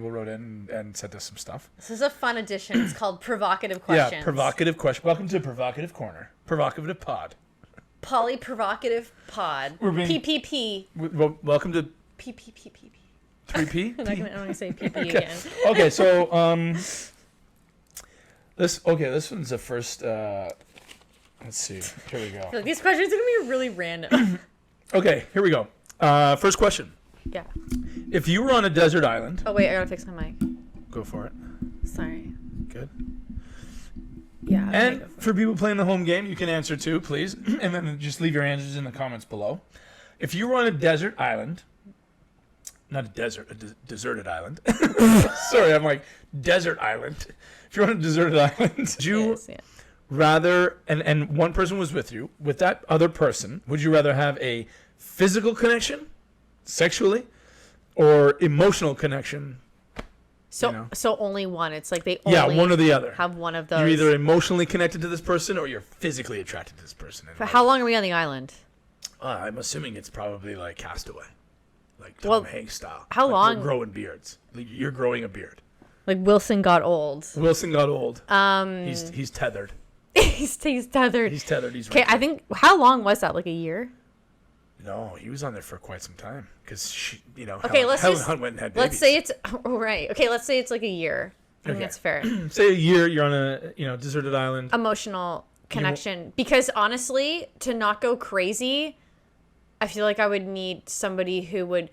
People wrote in and sent us some stuff. This is a fun edition. It's called Provocative Questions. Yeah, Provocative Question. Welcome to Provocative Corner. Provocative Pod. Provocative Pod. We're being- PPP. Welcome to PPPPP. 3P? I'm not going to say PP Okay. again. Okay, so this one's the first. Let's see. Here we go. I feel like these questions are going to be really random. Okay, here we go. First question. Yeah. If you were on a desert island, Oh, wait. I got to fix my mic. go for it. Sorry. Good. Yeah. And for people playing the home game, you can answer too, please. And then just leave your answers in the comments below. If you were on a desert island, not a desert, a deserted island. Sorry, I'm like, desert island. If you're on a deserted island, would you rather, and one person was with you, with that other person, would you rather have a physical connection, sexually, or emotional connection? So only one. It's like they only one or the other. have one of those. You're either emotionally connected to this person or you're physically attracted to this person. For how long are we on the island? I'm assuming it's probably like Castaway, like Tom Hanks style. How like long? We're growing beards. Like you're growing a beard. Like Wilson got old. Wilson got old. He's tethered. he's tethered. He's tethered. He's okay. I think how long was that? Like a year? No, he was on there for quite some time because Okay, Helen Hunt went and had babies. Let's say it's right. Okay, let's say it's like a year. I think that's fair. Say a year. You're on a deserted island. Emotional connection, because honestly, to not go crazy, I feel like I would need somebody who would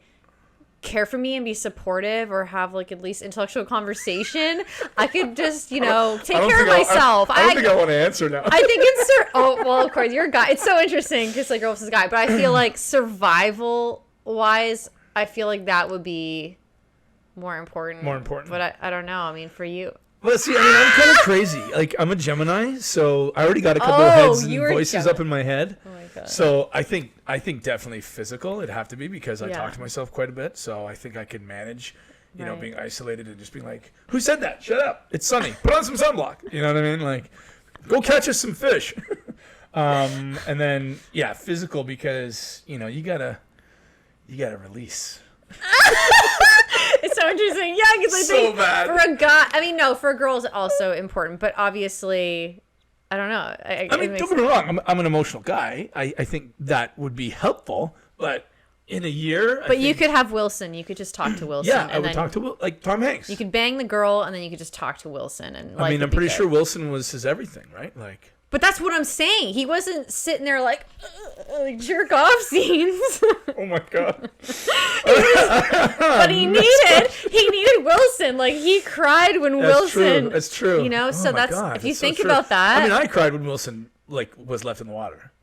care for me and be supportive or have like at least intellectual conversation. I could just take care of myself. I don't think I want to answer now. I think it's of course you're a guy. It's so interesting because like Rolf's a guy, but I feel like survival wise, I feel like that would be more important. But I don't know. I mean, for you. Well, see, I'm kind of crazy. Like, I'm a Gemini, so I already got a couple of heads and voices up in my head. Oh my god. So I think definitely physical. It'd have to be because I talk to myself quite a bit. So I think I could manage, being isolated and just being like, "Who said that? Shut up! It's sunny. Put on some sunblock." You know what I mean? Like, go catch us some fish. And then physical because you gotta release. It's so interesting. Yeah, because I think for a guy, I mean, no, for a girl is also important, but obviously, I don't know. I mean, don't get me wrong. I'm an emotional guy. I think that would be helpful, but in a year. But you could have Wilson. You could just talk to Wilson. Yeah, I would talk to like Tom Hanks. You could bang the girl, and then you could just talk to Wilson. And I mean, I'm pretty sure Wilson was his everything, right? Like. But that's what I'm saying. He wasn't sitting there like jerk off scenes. Oh my god! But he needed Wilson. Like he cried when Wilson. That's true. So if you think about that. I mean, I cried when Wilson was left in the water.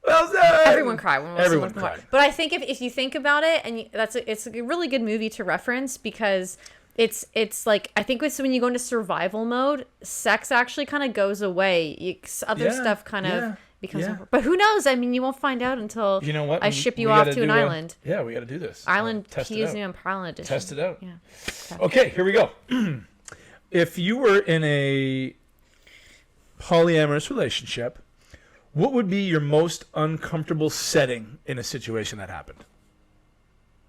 Everyone cried when Wilson was left in the water. But I think if you think about it, and it's a really good movie to reference because. It's like I think when you go into survival mode, sex actually kind of goes away. Other stuff kind of becomes. Yeah. But who knows? I mean, you won't find out until I ship you off to an island. We got to do this. Island P.S. New Parliament Edition. Test it out. Yeah. Okay, here we go. If you were in a polyamorous relationship, what would be your most uncomfortable setting in a situation that happened?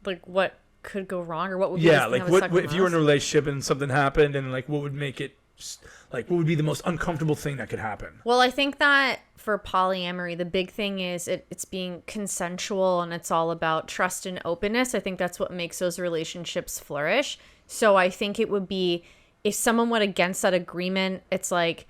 Like what? Could go wrong, or what would be like what if you were in a relationship and something happened, and like what would make it like what would be the most uncomfortable thing that could happen? Well, I think that for polyamory, the big thing is it's being consensual and it's all about trust and openness. I think that's what makes those relationships flourish. So I think it would be if someone went against that agreement, it's like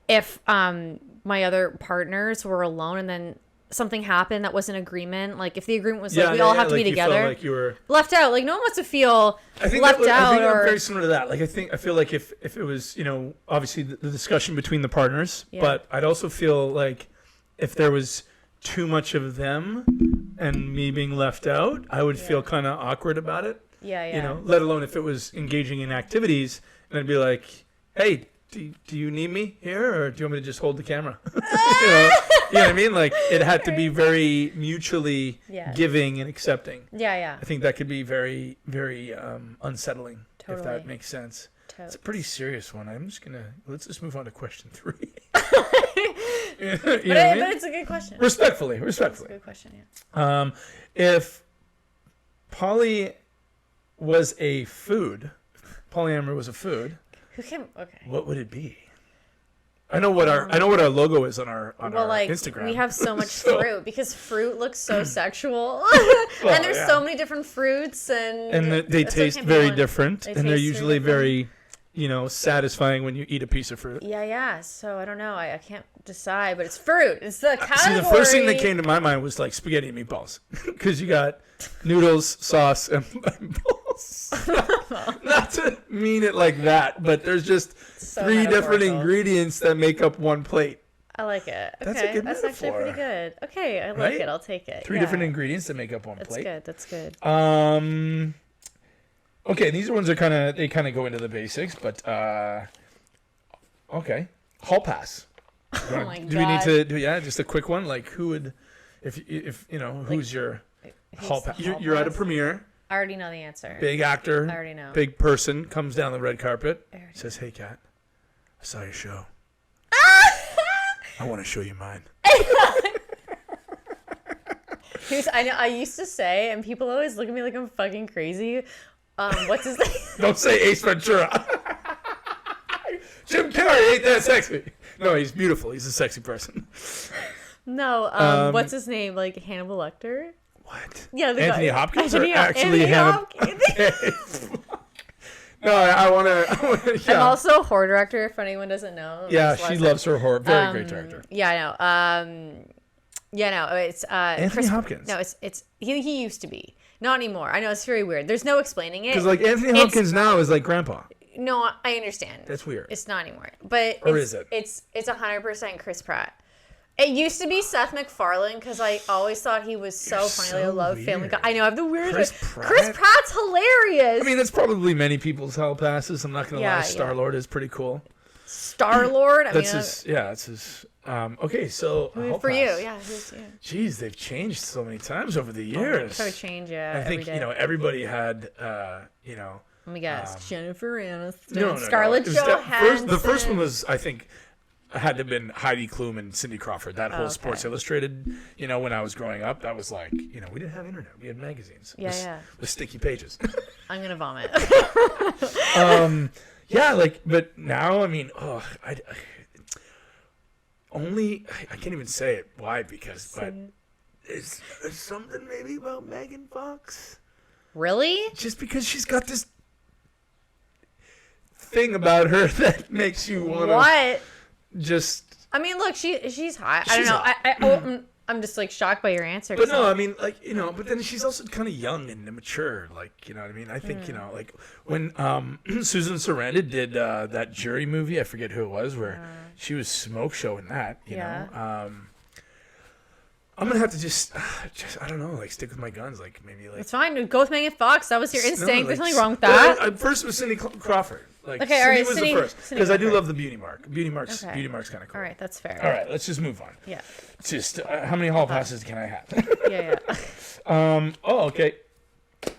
if my other partners were alone and then something happened that was an agreement, like if the agreement was we all have to be together, like you were left out, like no one wants to feel left out. I think I'm very similar to that. Like I feel like if it was obviously the discussion between the partners, but I'd also feel like if there was too much of them and me being left out, I would feel kind of awkward about it. Let alone if it was engaging in activities and I'd be like, hey, do you need me here, or do you want me to just hold the camera? You know what I mean? Like it had to be very mutually giving and accepting. Yeah. I think that could be very, very unsettling. Totally. If that makes sense. It's a pretty serious one. Let's just move on to question 3. But it's a good question. Respectfully. It's a good question. Yeah. If poly was a food, polyamory was a food, Who can? Okay. what would it be? I know what our logo is on our Instagram. We have so much fruit because fruit looks so sexual, Well, and there's so many different fruits, and they taste very different, and they're taste usually very very, satisfying when you eat a piece of fruit. Yeah. So I don't know. I can't decide, but it's fruit. It's the category. See, the first thing that came to my mind was like spaghetti and meatballs, because you got noodles, sauce, and balls. Not to mean it like that, but there's just So 3 different metaphorical. ingredients that make up one plate. I like it. Okay, That's a good that's actually metaphor. pretty good. Okay, I like Right? it. I'll take it. 3 different ingredients that make up one That's plate. good. That's good. Okay, these ones are kind of go into the basics, but okay, hall pass. Oh my Do we need God. to do just a quick one? Like who would, if who's your hall pass? You're at a premiere. I already know the answer. Big actor. I already know. Big person comes down the red carpet. I already Says, "Hey, Kat, I saw your show. I want to show you mine." I used to say, and people always look at me like I'm fucking crazy. What's his name? Don't say Ace Ventura. Jim Carrey ain't that sexy. No, he's beautiful. He's a sexy person. No, what's his name? Like Hannibal Lecter? What? Yeah, the Anthony guy. Hopkins Anthony or actually Hopkins. No, I want to. Yeah. I'm also a horror director. If anyone doesn't know. Yeah, Just she last loves her horror. Very great director. Yeah, I know. Yeah, no, it's Anthony Hopkins. No, it's he used to be. Not anymore. I know it's very weird. There's no explaining it. Because like Anthony Hopkins now is like grandpa. No, I understand. That's weird. It's not anymore. But Or is it? It's 100% Chris Pratt. It used to be Seth MacFarlane because I always thought he was so funny. I so love Family Guy. weird. I know I have the weirdest. Chris Chris Pratt? Pratt's hilarious. I mean, that's probably many people's hall passes. I'm not gonna Yeah, lie. yeah. Star Lord is pretty cool. Star Lord. I That's mean, his. Yeah, that's his. Okay, so hall for you, pass. yeah. Jeez, they've changed so many times over the years. So change, yeah. I think every day. everybody had Let me guess. Jennifer Aniston, no, Scarlett It was that Johansson. the first one was, I think, had to have been Heidi Klum and Cindy Crawford. That whole Okay. Sports Illustrated, when I was growing up, that was like, we didn't have internet. We had magazines. Yeah. With sticky pages. I'm gonna vomit. Yeah, but now, I mean, I can't even say it. Why? Because, but it's something maybe about Megan Fox. Really? Just because she's got this thing about her that makes you want to What? just. I mean, look, she's hot. I She's don't know. hot. I'm just like shocked by your answer. But no, I mean, but then she's also kind of young and immature. You know what I mean? I think, when Susan Sarandon did that jury movie, I forget who it was, where she was smoke showing that, you know. I'm going to have to just, I don't know, stick with my guns. Maybe It's fine. Go with Megan Fox. That was your instinct. There's nothing wrong with Well, that. first was Cindy Crawford. Okay, Cindy all right, was Cindy- the first. Cindy Because I do Crawford. love the beauty mark. Beauty mark's kind of cool. All right, that's fair. All right, let's just move on. Yeah. Just how many hall passes can I have? Yeah. Okay.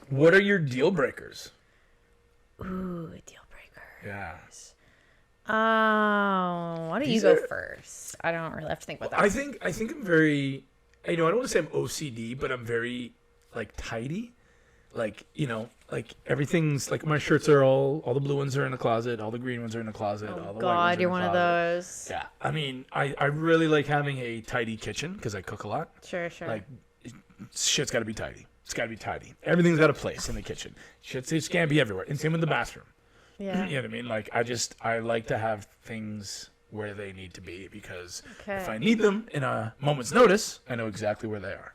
What are your deal breakers? Ooh, a deal breaker. Yeah. Why don't you go first? I don't really have to think about that. I think I'm very, I don't want to say I'm OCD, but I'm very tidy. Everything's my shirts are all the blue ones are in the closet, all the green ones are in the closet, all the white ones are God, in you're the one of closet. those. Yeah, I mean, I really like having a tidy kitchen because I cook a lot. Sure. Shit's got to be tidy. It's got to be tidy. Everything's got a place in the kitchen. Shit can't be everywhere. And same with the bathroom. Yeah. You know what I mean? I like to have things where they need to be because Okay. if I need them in a moment's notice, I know exactly where they are.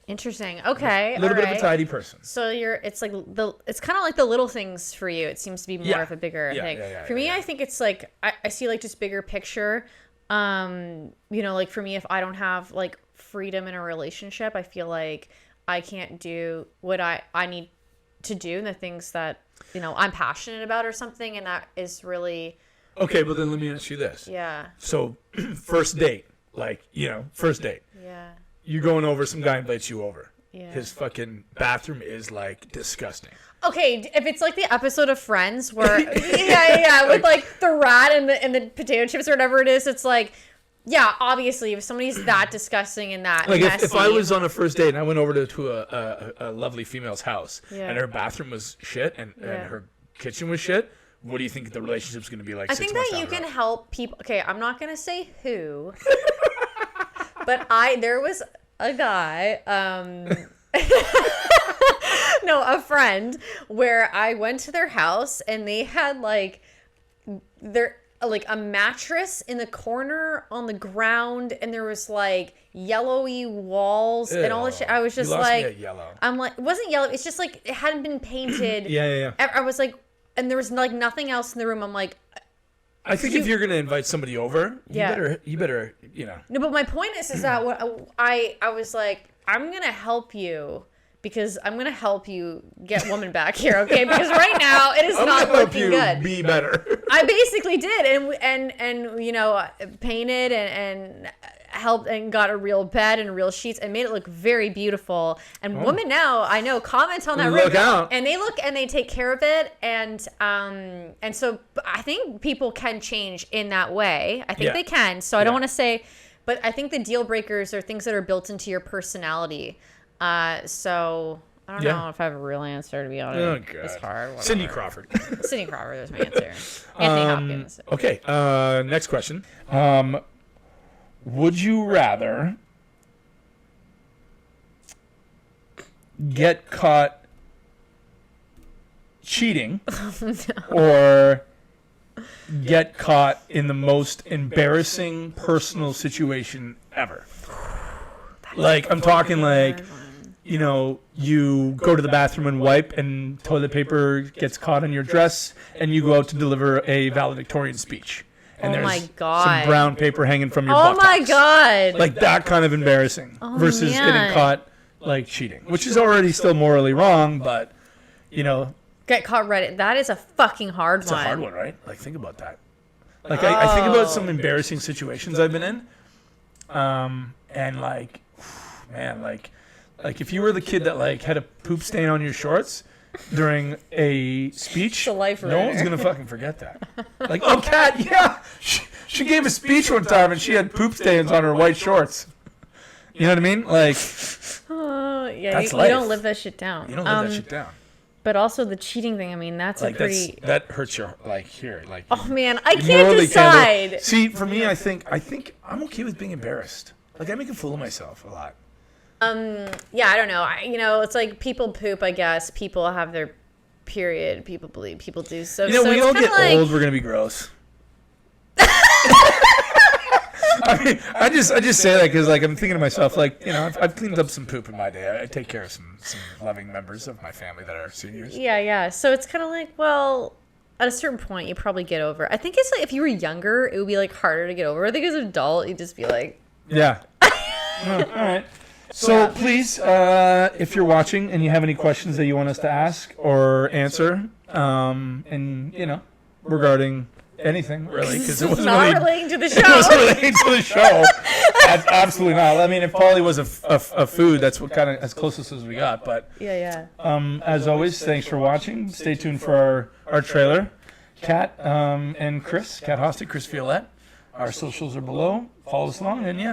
Interesting. Okay. A little all bit of right. a tidy person. So it's kind of like the little things for you. It seems to be more of a bigger thing. For me, I think it's I see just bigger picture. For me, if I don't have freedom in a relationship, I feel like I can't do what I need to do and the things that I'm passionate about or something, and that is really Okay, well then let me ask you this. yeah. So, first date, first date. Yeah. You're going over, some guy invites you over. Yeah. His fucking bathroom is disgusting. Okay, if it's like the episode of Friends where with the rat and the potato chips or whatever it is, it's obviously if somebody's that disgusting and that messy, if I was on a first date and I went over to a lovely female's house Yeah. and her bathroom was shit and her kitchen with shit, what do you think the relationship's going to be like? I 6 think months that you down the can road? help people. Okay, I'm not gonna say who, but there was a guy, no, a friend, where I went to their house and they had like a mattress in the corner on the ground, and there was like yellowy walls and all this shit. I was just You lost me like, at yellow. I'm like, it wasn't yellow. It's just like it hadn't been painted. Yeah. I was like, and there was like nothing else in the room. I'm like, I think if you're going to invite somebody over, Yeah. you better, no. But my point is that what I was like, I'm gonna help you. Because I'm gonna help you get woman back here, okay? Because right now it is not looking good. Be better. I basically did, and painted and helped and got a real bed and real sheets and made it look very beautiful. And women now, I know, comment on that room, Look out. and they look and they take care of it, and so I think people can change in that way. I think they can. So I don't want to say, but I think the deal breakers are things that are built into your personality. So I don't know if I have a real answer, to be honest. Oh, God. It's hard. Whatever. Cindy Crawford. Cindy Crawford, there's my answer. Anthony Hopkins. Okay, next question. Would you rather get caught cheating or get caught in the most embarrassing personal situation ever? Like, I'm talking like, you go to the bathroom and wipe and toilet paper gets caught on your dress and you go out to deliver a valedictorian speech. And Oh my there's God. some brown paper hanging from your Oh my buttocks. God. Like that kind of embarrassing versus man. getting caught like cheating, which is already still morally wrong, but Get caught red. That is a fucking hard it's one. a hard one, right? Like think about that. Like I think about some embarrassing situations I've been in. And like, man, like if you were the kid that like had a poop stain on your shorts during a speech, a life no one's ruiner. gonna fucking forget that. Like, oh, Kat, yeah, she gave a speech one time and she had poop stains on her white shorts. You know what I mean? Like, Yeah, That's you life. don't live that shit down. you don't live that shit down. But also the cheating thing. I mean, that's Like a pretty. that hurts your like here, like. Oh man, I you can't morally decide. See, for me, I think I'm okay with being embarrassed. Like I make a fool of myself a lot. Yeah, I don't know. It's like people poop. I guess people have their period. People believe people do. So We it's all kinda get like, old. We're gonna be gross. I mean, I just say that because like I'm thinking to myself, like I've cleaned up some poop in my day. I take care of some loving members of my family that are seniors. Yeah. So it's kind of like, well, at a certain point, you probably get over. I think it's like if you were younger, it would be like harder to get over. I think as an adult, you'd just be like, Yeah. All right. So please, if you're watching and you have any questions that you want us to ask or answer, and regarding anything really, because it wasn't not really relating to the it wasn't show. relating to the show. Absolutely not. I mean, if Polly was a food, that's what kind of as closest as we got. But Yeah. as always, thanks for watching. Stay tuned for our trailer. Kat and Chris, Kat Hostic, Chris Violette. Our socials are below. Follow us along, and yeah.